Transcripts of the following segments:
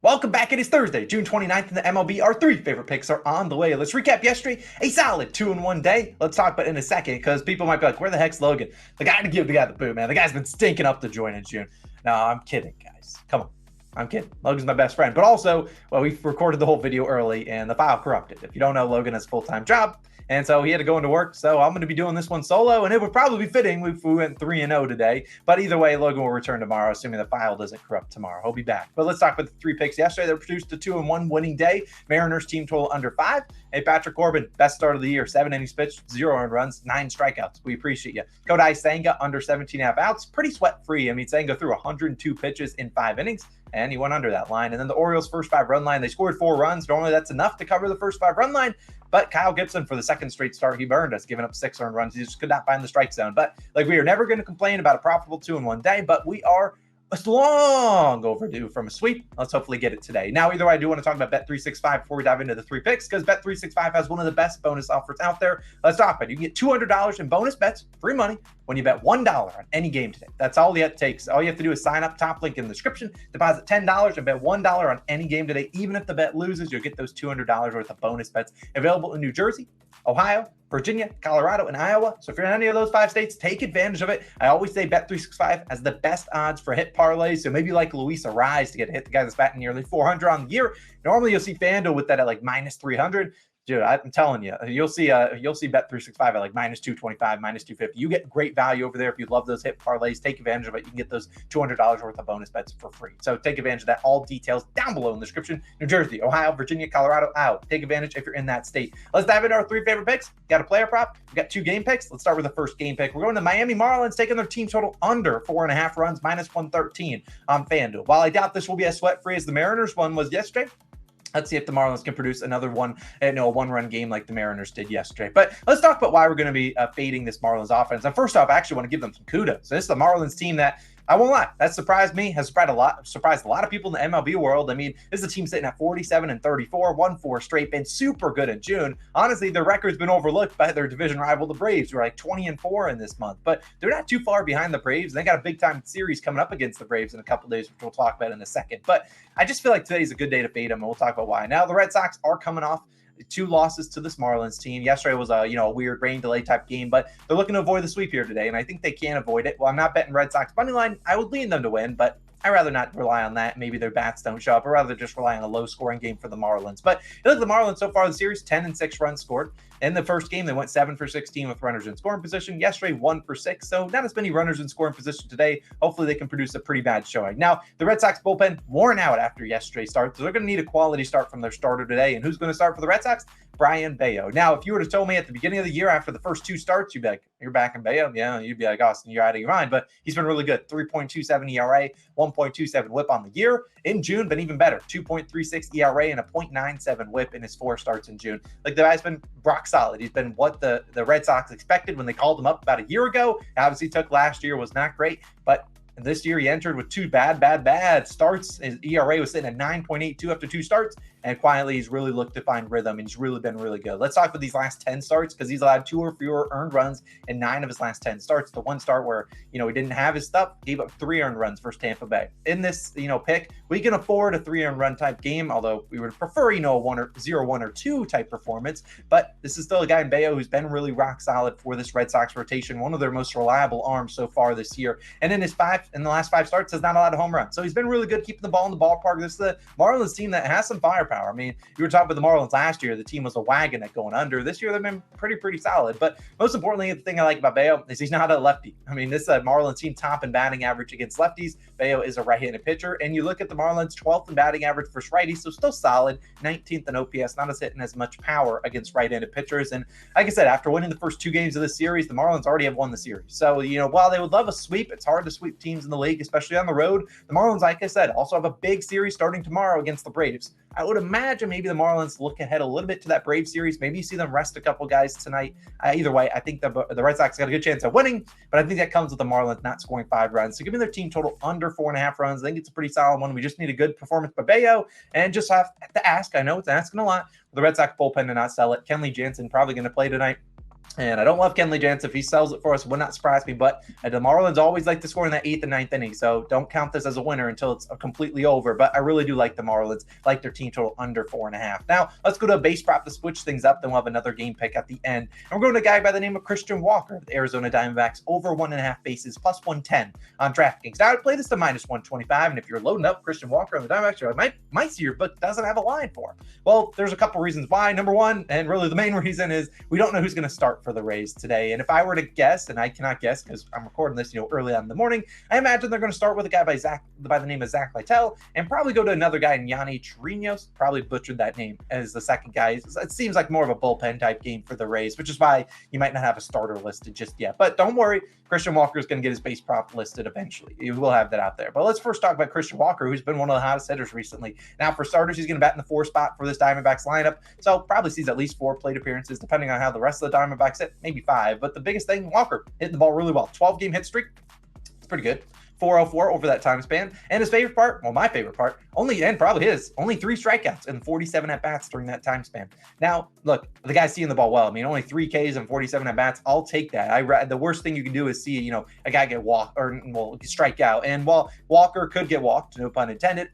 Welcome back. It is Thursday, June 29th in the MLB. Our three favorite picks are on the way. Let's recap yesterday. A solid 2-1 day. Let's talk about it in a second because people might be like, where the heck's Logan? The guy to give the guy the boot, man. The guy's been stinking up the joint in June. No, I'm kidding, guys. Come on. I'm kidding. Logan's my best friend. But also, well, we recorded the whole video early and the file corrupted. If you don't know, Logan has a full-time job. And so he had to go into work. So I'm going to be doing this one solo. And it would probably be fitting if we went 3-0 today. But either way, Logan will return tomorrow, assuming the file doesn't corrupt tomorrow. He'll be back. But let's talk about the three picks yesterday that produced a 2-1 winning day. Mariners team total under 5. Hey, Patrick Corbin, best start of the year. 7 innings pitched, 0 earned runs, 9 strikeouts. We appreciate you. Kodai Senga under 17.5 outs. Pretty sweat-free. I mean, Senga threw 102 pitches in 5 innings. And he went under that line. And then the Orioles' first 5-run line, they scored 4 runs. Normally, that's enough to cover the first 5-run line. But Kyle Gibson, for the second straight start, he burned us, giving up 6 earned runs. He just could not find the strike zone. But like, we are never going to complain about a profitable 2-1 day, but we are long overdue from a sweep. Let's hopefully get it today. Now, either way, I do want to talk about Bet365 before we dive into the three picks, because Bet365 has one of the best bonus offers out there. Let's talk about it. You can get $200 in bonus bets, free money, when you bet $1 on any game today. That's all it takes. All you have to do is sign up, top link in the description, deposit $10 and bet $1 on any game today. Even if the bet loses, you'll get those $200 worth of bonus bets available in New Jersey, Ohio, Virginia, Colorado, and Iowa. So if you're in any of those 5 states, take advantage of it. I always say Bet365 has the best odds for hit parlays. So maybe like Luis Arraez to get a hit, the guy that's batting nearly 400 on the year. Normally you'll see FanDuel with that at like minus 300. Dude, I'm telling you, you'll see Bet365 at like minus 225, minus 250. You get great value over there. If you love those hit parlays, take advantage of it. You can get those $200 worth of bonus bets for free. So take advantage of that. All details down below in the description. New Jersey, Ohio, Virginia, Colorado, out. Take advantage if you're in that state. Let's dive into our 3 favorite picks. Got a player prop. We got 2 game picks. Let's start with the first game pick. We're going to Miami Marlins, taking their team total under 4.5 runs, minus 113 on FanDuel. While I doubt this will be as sweat-free as the Mariners one was yesterday, let's see if the Marlins can produce another a one-run game like the Mariners did yesterday. But let's talk about why we're going to be fading this Marlins offense. And first off, I actually want to give them some kudos. So this is the Marlins team that, I won't lie, that surprised me, has surprised a lot of people in the MLB world. I mean, this is a team sitting at 47-34, won 4 straight, been super good in June. Honestly, their record's been overlooked by their division rival, the Braves, who are like 20-4 in this month. But they're not too far behind the Braves. They got a big-time series coming up against the Braves in a couple days, which we'll talk about in a second. But I just feel like today's a good day to fade them, and we'll talk about why. Now, the Red Sox are coming off 2 losses to this Marlins team. Yesterday was a weird rain delay type game, but they're looking to avoid the sweep here today, and I think they can avoid it. Well, I'm not betting Red Sox money line. I would lean them to win, but I'd rather not rely on that. Maybe their bats don't show up. I'd rather just rely on a low-scoring game for the Marlins. But you look at the Marlins so far in the series, 10-6 runs scored. In the first game, they went 7 for 16 with runners in scoring position. Yesterday, 1 for 6. So not as many runners in scoring position today. Hopefully, they can produce a pretty bad showing. Now, the Red Sox bullpen worn out after yesterday's start. So they're going to need a quality start from their starter today. And who's going to start for the Red Sox? Brayan Bello. Now, if you were to tell me at the beginning of the year after the first 2 starts, you'd be like, you're back in Bello? Yeah, you'd be like, Austin, you're out of your mind. But he's been really good. 3.27 ERA, 1.27 whip on the year. In June, been even better. 2.36 ERA and a 0.97 whip in his 4 starts in June. Like, the guy's been rock solid. He's been what the Red Sox expected when they called him up about a year ago. Obviously, took last year, was not great, but this year he entered with 2 bad starts. His ERA was sitting at 9.82 after 2 starts, and quietly he's really looked to find rhythm, and he's really been really good. Let's talk about these last 10 starts, because he's allowed 2 or fewer earned runs in 9 of his last 10 starts. The one start where, he didn't have his stuff, gave up 3 earned runs versus Tampa Bay. In this, pick, we can afford a 3 earned run type game, although we would prefer, a 0-1 or 2 type performance. But this is still a guy in Bello who's been really rock solid for this Red Sox rotation, one of their most reliable arms so far this year. And in the last 5 starts, has not allowed a home run. So he's been really good keeping the ball in the ballpark. This is the Marlins team that has some firepower. I mean, you were talking about the Marlins last year. The team was a wagon at going under. This year, they've been pretty solid. But most importantly, the thing I like about Bello is he's not a lefty. I mean, this Marlins team top in batting average against lefties. Bello is a right-handed pitcher. And you look at the Marlins 12th in batting average versus righties, so still solid. 19th in OPS, not as hitting as much power against right-handed pitchers. And like I said, after winning the first 2 games of this series, the Marlins already have won the series. So, while they would love a sweep, it's hard to sweep teams in the league, especially on the road. The Marlins, like I said, also have a big series starting tomorrow against the Braves. I would imagine maybe the Marlins look ahead a little bit to that Braves series. Maybe you see them rest a couple guys tonight. Either way, I think the Red Sox got a good chance of winning, but I think that comes with the Marlins not scoring 5 runs. So give me their team total under 4.5 runs. I think it's a pretty solid one. We just need a good performance by Bello, and just have to ask. I know it's asking a lot. The Red Sox bullpen to not sell it. Kenley Jansen probably going to play tonight. And I don't love Kenley Jansen. If he sells it for us, it would not surprise me. But the Marlins always like to score in that 8th and 9th inning. So don't count this as a winner until it's completely over. But I really do like the Marlins, like their team total under 4.5. Now, let's go to a base prop to switch things up. Then we'll have another game pick at the end. And we're going to a guy by the name of Christian Walker, the Arizona Diamondbacks, over 1.5 bases, plus 110 on DraftKings. Now, I would play this to minus 125. And if you're loading up Christian Walker on the Diamondbacks, you might see your book doesn't have a line for him. Well, there's a couple reasons why. Number one, and really the main reason, is we don't know who's going to start for the Rays today. And if I were to guess, and I cannot guess because I'm recording this, early on in the morning, I imagine they're going to start with a guy by the name of Zach Littell and probably go to another guy in Yanni Chirinos. Probably butchered that name as the second guy. It seems like more of a bullpen type game for the Rays, which is why you might not have a starter listed just yet. But don't worry, Christian Walker is going to get his base prop listed eventually. You will have that out there. But let's first talk about Christian Walker, who's been one of the hottest hitters recently. Now, for starters, he's going to bat in the 4 spot for this Diamondbacks lineup. So probably sees at least 4 plate appearances, depending on how the rest of the Diamondbacks hit, maybe 5. But the biggest thing, Walker hitting the ball really well. 12-game hit streak. It's pretty good. 404 over that time span. And his favorite part, well, my favorite part, only 3 strikeouts and 47 at-bats during that time span. Now, look, the guy's seeing the ball well. I mean, only 3 Ks and 47 at-bats. I'll take that. The worst thing you can do is see, a guy get walked or, strike out. And while Walker could get walked, no pun intended,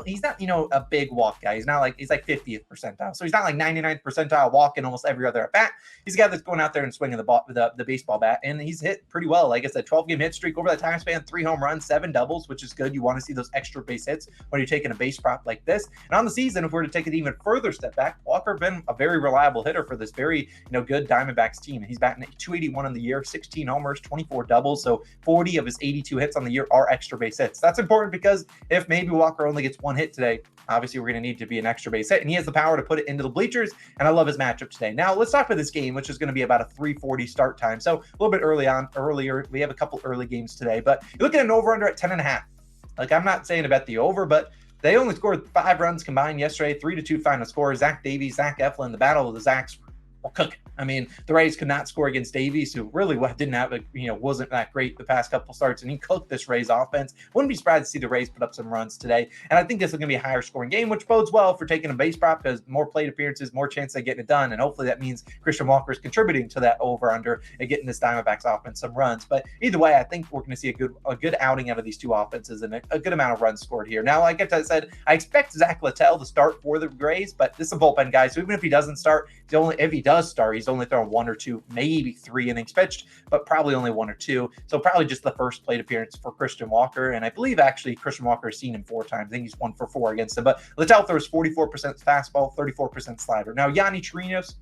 he's not, a big walk guy. He's like 50th percentile. So he's not like 99th percentile walking almost every other at-bat. He's a guy that's going out there and swinging the baseball bat. And he's hit pretty well. Like I said, 12-game hit streak over that time span, 3 home runs, 7 doubles, which is good. You want to see those extra base hits when you're taking a base prop like this. And on the season, if we're to take an even further step back, Walker been a very reliable hitter for this very, good Diamondbacks team. And he's batting at 281 on the year, 16 homers, 24 doubles. So 40 of his 82 hits on the year are extra base hits. That's important because if maybe Walker only gets 1 hit today, obviously we're going to need to be an extra base hit, and he has the power to put it into the bleachers, and I love his matchup today. Now, let's talk about this game, which is going to be about a 3:40 start time, so a little bit earlier. We have a couple early games today, but you're looking at an over-under at 10.5. Like, I'm not saying to bet the over, but they only scored 5 runs combined yesterday, 3-2 final score. Zach Davies, Zach Eflin, the battle of the Zacks were cooking. I mean, the Rays could not score against Davies, who really didn't have wasn't that great the past couple starts, and he cooked this Rays offense. Wouldn't be surprised to see the Rays put up some runs today. And I think this is going to be a higher scoring game, which bodes well for taking a base prop because more plate appearances, more chance of getting it done. And hopefully that means Christian Walker is contributing to that over-under and getting this Diamondbacks offense some runs. But either way, I think we're going to see a good outing out of these 2 offenses and a good amount of runs scored here. Now, like I said, I expect Zach Littell to start for the Rays, but this is a bullpen guy. So even if he doesn't start, if he does start, he's only throwing 1 or 2, maybe 3 innings pitched, but probably only 1 or 2. So probably just the first plate appearance for Christian Walker. And I believe actually Christian Walker has seen him 4 times. I think he's 1 for 4 against him. But Littell throws 44% fastball, 34% slider. Now, Yanni Chirinos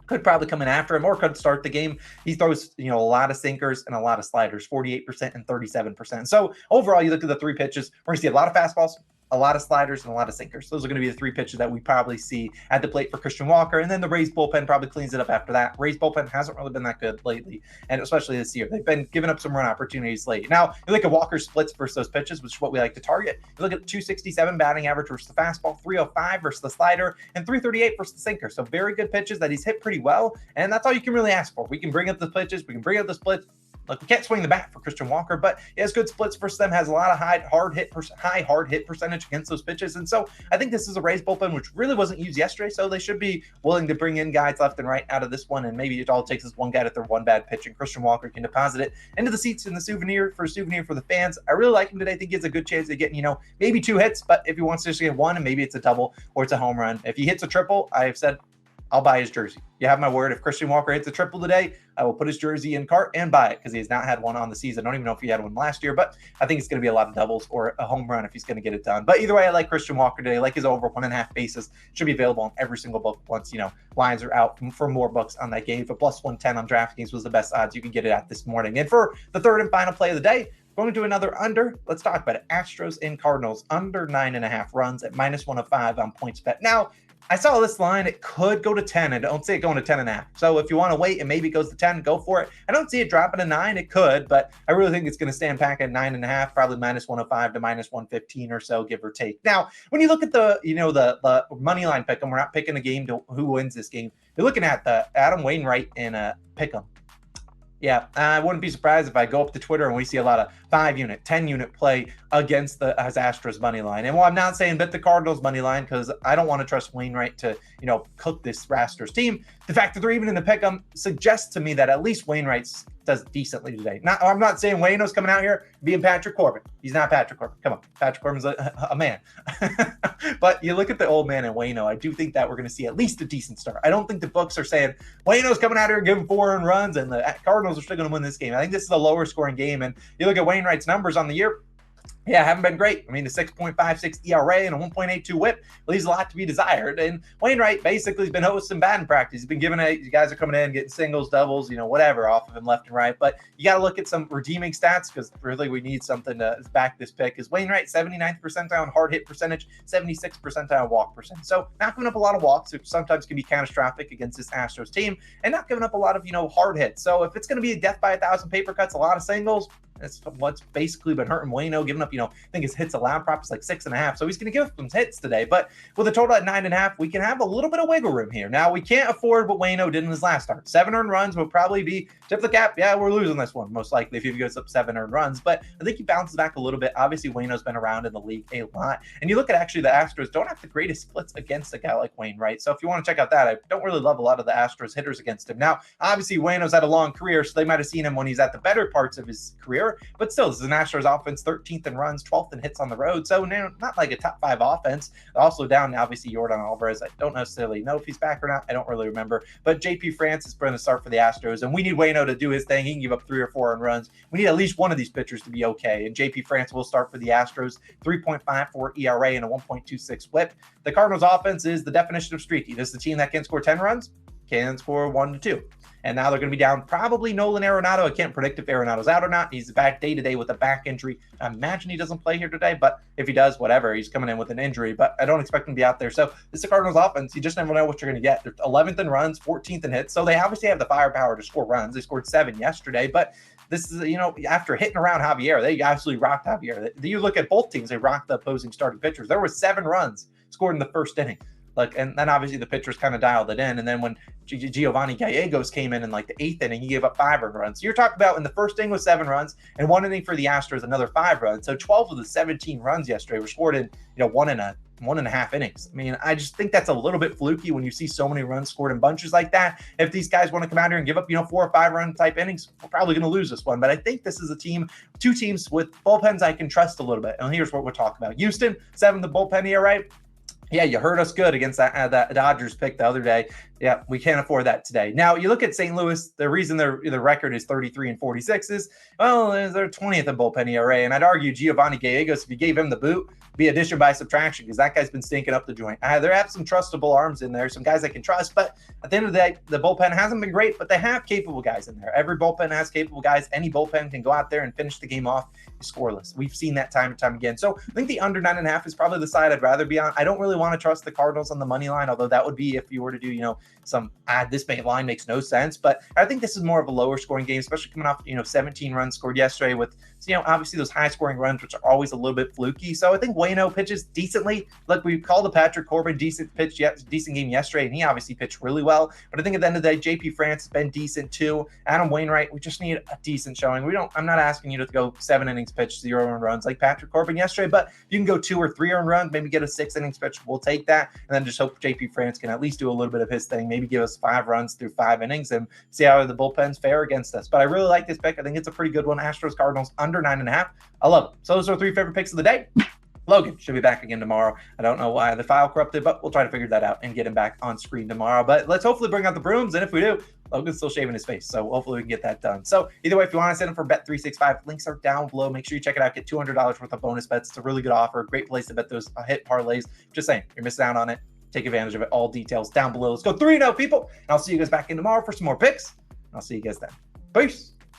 could probably come in after him or could start the game. He throws, a lot of sinkers and a lot of sliders, 48% and 37%. So overall, you look at the 3 pitches, we're going to see a lot of fastballs, a lot of sliders, and a lot of sinkers. Those are going to be the 3 pitches that we probably see at the plate for Christian Walker. And then the Rays bullpen probably cleans it up after that. Rays bullpen hasn't really been that good lately, and especially this year. They've been giving up some run opportunities late. Now, you look at Walker's splits versus those pitches, which is what we like to target. You look at 267 batting average versus the fastball, 305 versus the slider, and 338 versus the sinker. So very good pitches that he's hit pretty well, and that's all you can really ask for. We can bring up the pitches. We can bring up the splits. Like, we can't swing the bat for Christian Walker, but he has good splits versus them, has a lot of high hard hit percentage against those pitches. And so I think this is a Rays bullpen, which really wasn't used yesterday. So they should be willing to bring in guys left and right out of this one. And maybe it all takes is one guy to throw 1 bad pitch, and Christian Walker can deposit it into the seats in the souvenir for the fans. I really like him today. I think he has a good chance of getting, maybe 2 hits, but if he wants to just get 1, and maybe it's a double or it's a home run. If he hits a triple, I have said, I'll buy his jersey. You have my word. If Christian Walker hits a triple today, I will put his jersey in cart and buy it because he has not had one on the season. I don't even know if he had one last year, but I think it's going to be a lot of doubles or a home run if he's going to get it done. But either way, I like Christian Walker today. I like his over 1.5 bases. Should be available on every single book once, lines are out for more books on that game. But plus 110 on DraftKings was the best odds you can get it at this morning. And for the third and final play of the day, going to another under. Let's talk about it. Astros and Cardinals under 9.5 runs at -105 on PointsBet. Now, I saw this line. It could go to 10. I don't see it going to 10.5. So if you want to wait and maybe it goes to 10, go for it. I don't see it dropping to 9. It could, but I really think it's going to stand back at 9.5, probably -105 to -115 or so, give or take. Now, when you look at the money line pick 'em, we're not picking a game to who wins this game. You're looking at the Adam Wainwright and pick 'em. Yeah, I wouldn't be surprised if I go up to Twitter and we see a lot of 5-unit, 10-unit play against the Astros money line. And while I'm not saying bet the Cardinals money line because I don't want to trust Wainwright to, cook this Astros team, the fact that they're even in the pick'em suggests to me that at least Wainwright does decently today. I'm not saying Waino's coming out here being Patrick Corbin. He's not Patrick Corbin. Come on, Patrick Corbin's a man. But you look at the old man and Waino, I do think that we're going to see at least a decent start. I don't think the books are saying Waino's coming out here and giving 4 earned runs and the Cardinals are still going to win this game. I think this is a lower scoring game. And you look at Wainwright's numbers on the year, yeah, haven't been great. I mean, the 6.56 ERA and a 1.82 whip leaves a lot to be desired. And Wainwright basically has been hosting batting practice. He's been giving you guys are coming in, getting singles, doubles, whatever off of him left and right. But you got to look at some redeeming stats because really we need something to back this pick. Is Wainwright 79th percentile on hard hit percentage, 76th percentile on walk percentage. So not giving up a lot of walks, which sometimes can be catastrophic against this Astros team, and not giving up a lot of, hard hits. So if it's going to be a death by 1,000 paper cuts, a lot of singles, that's what's basically been hurting Waino, giving up, I think his hits allowed prop is like 6.5. So he's going to give some hits today. But with a total at 9.5, we can have a little bit of wiggle room here. Now, we can't afford what Waino did in his last start. 7 earned runs will probably be tip the cap. Yeah, we're losing this one, most likely, if he goes up 7 earned runs. But I think he bounces back a little bit. Obviously, Waino's been around in the league a lot. And you look at actually the Astros don't have the greatest splits against a guy like Wainwright. So if you want to check out that, I don't really love a lot of the Astros hitters against him. Now, obviously, Waino's had a long career, so they might have seen him when he's at the better parts of his career. But still, this is an Astros offense, 13th in runs, 12th in hits on the road. So not like a top 5 offense. Also down, obviously, Yordan Alvarez. I don't necessarily know if he's back or not. I don't really remember. But JP France is going to start for the Astros. And we need Waino to do his thing. He can give up 3 or 4 earned runs. We need at least one of these pitchers to be okay. And JP France will start for the Astros. 3.54 ERA and a 1.26 whip. The Cardinals offense is the definition of streaky. This is the team that can score 10 runs, can score 1 to 2. And now they're going to be down probably Nolan Arenado. I can't predict if Arenado's out or not. He's back day-to-day with a back injury. I imagine he doesn't play here today, but if he does, whatever. He's coming in with an injury, but I don't expect him to be out there. So this is the Cardinals offense. You just never know what you're going to get. They're 11th in runs, 14th in hits. So they obviously have the firepower to score runs. They scored 7 yesterday, but this is, after hitting around Javier, they absolutely rocked Javier. You look at both teams, they rocked the opposing starting pitchers. There were 7 runs scored in the first inning. And then obviously the pitchers kind of dialed it in. And then when Giovanni Gallegos came in like the 8th inning, he gave up 5 earned runs. So you're talking about in the first inning was 7 runs, and 1 inning for the Astros, another 5 runs. So 12 of the 17 runs yesterday were scored in 1.5 innings. I mean, I just think that's a little bit fluky when you see so many runs scored in bunches like that. If these guys want to come out here and give up 4 or 5 run type innings, we're probably going to lose this one. But I think this is a team, 2 teams with bullpens I can trust a little bit. And here's what we're talking about. Houston, 7th the bullpen ERA. Yeah, you heard us good against that Dodgers pick the other day. Yeah, we can't afford that today. Now, you look at St. Louis, the reason their record is 33-46 is, well, they're 20th in bullpen ERA. And I'd argue Giovanni Gallegos, if you gave him the boot, be addition by subtraction because that guy's been stinking up the joint. There have some trustable arms in there, some guys I can trust, but at the end of the day, the bullpen hasn't been great, but they have capable guys in there. Every bullpen has capable guys. Any bullpen can go out there and finish the game off scoreless. We've seen that time and time again. So I think the under 9.5 is probably the side I'd rather be on. I don't really want to trust the Cardinals on the money line, although that would be if you were to do, this line makes no sense. But I think this is more of a lower scoring game, especially coming off, 17 runs scored yesterday with, obviously those high scoring runs, which are always a little bit fluky. So I think Waino pitches decently. Look, we called the Patrick Corbin decent game yesterday, and he obviously pitched really well. But I think at the end of the day, JP France has been decent too. Adam Wainwright, we just need a decent showing. I'm not asking you to go 7 innings pitch, 0 earned runs like Patrick Corbin yesterday, but if you can go 2 or 3 earned runs, maybe get a 6 innings pitch, we'll take that. And then just hope JP France can at least do a little bit of his thing, maybe give us 5 runs through 5 innings and see how the bullpens fare against us. But I really like this pick. I think it's a pretty good one. Astros Cardinals under 9.5. I love it. So those are our 3 favorite picks of the day. Logan should be back again tomorrow. I don't know why the file corrupted, but we'll try to figure that out and get him back on screen tomorrow. But let's hopefully bring out the brooms. And if we do, Logan's still shaving his face. So hopefully we can get that done. So either way, if you want to send him for Bet365, links are down below. Make sure you check it out. Get $200 worth of bonus bets. It's a really good offer. Great place to bet those hit parlays. Just saying, you're missing out on it. Take advantage of it. All details down below. Let's go 3-0, people. And I'll see you guys back in tomorrow for some more picks. I'll see you guys then. Peace.